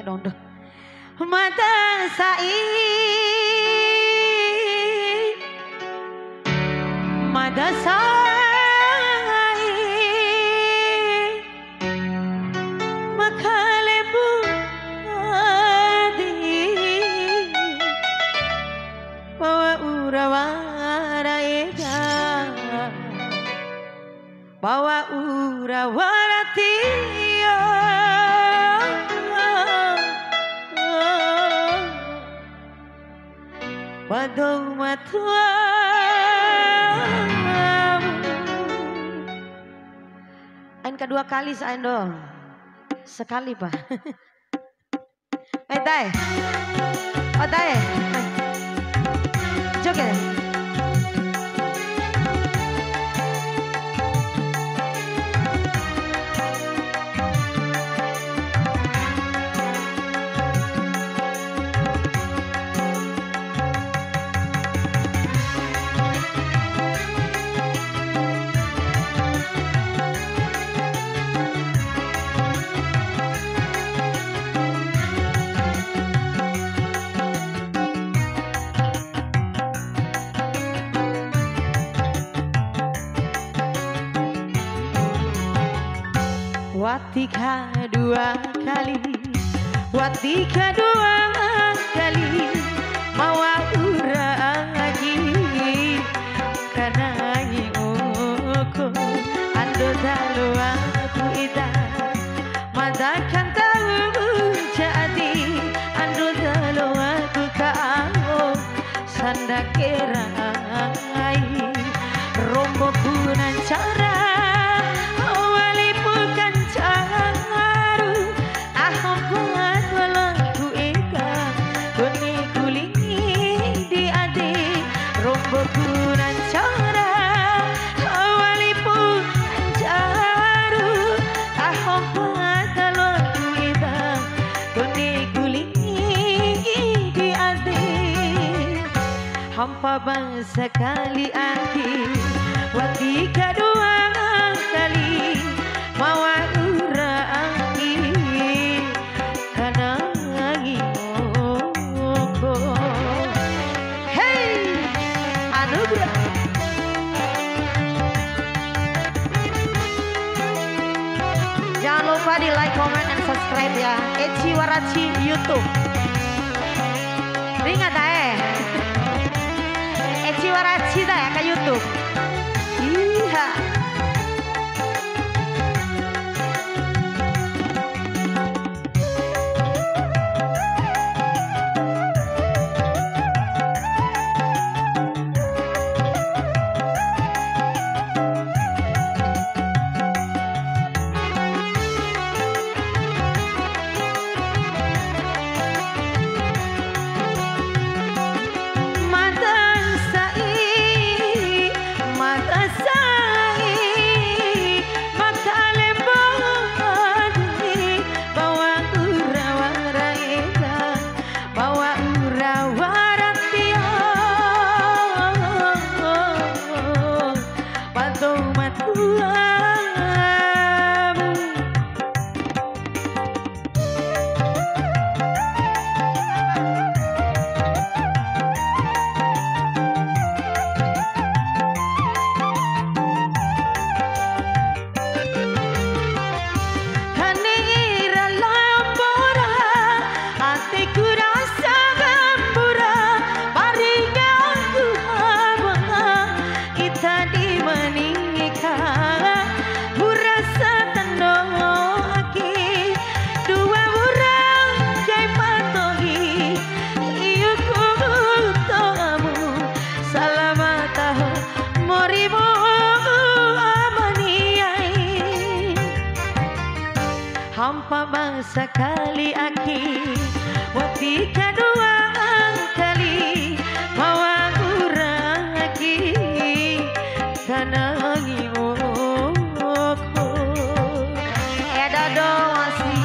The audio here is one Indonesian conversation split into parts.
Ate nondo. Mata sai mata sai makalebu adi bawa urawara ega bawa urawara tiyo Wadong matua Ain kedua kali sain dong. Sekali pak. Tai. Oh tai. Joget. Watika dua kali mawa urang lagi karena oko ando dalu aku ida madakan tahu jadi ando dalu aku kau sandakerai rombo punan cara Bukunan cara awalipun jaru tahong patalon kita kuni guling di ade hampa bangsa kali aki wati kedua kali mawa urang karena jangan lupa di like, comment, dan subscribe ya. Eci Waraci YouTube. Ringat Eci Waraci dah ya ke YouTube. Iya. Hampa bangsa kali aki wati kedua kali mawa urang aki karena oko eda doasi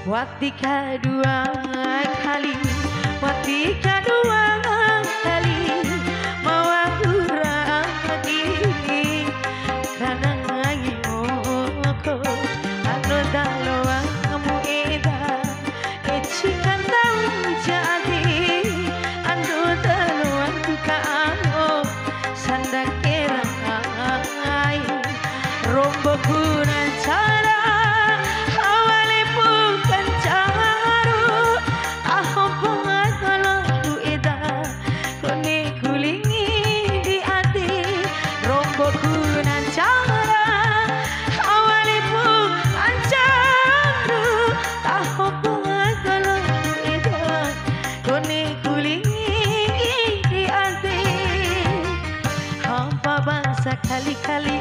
Watika dua kali, watika dua kali, mau kurang lagi karena ngayoko anu daloa kamu eda kecikan tahu jadi anu daloa kamu sandak kerai rombo kunan cara awale bukan caru tahu pengatolo ku eda kone kulingi di ati rombo kunan cara awale bukan caru tahu pengatolo ku eda kone kulingi di ati hampa bangsa kali-kali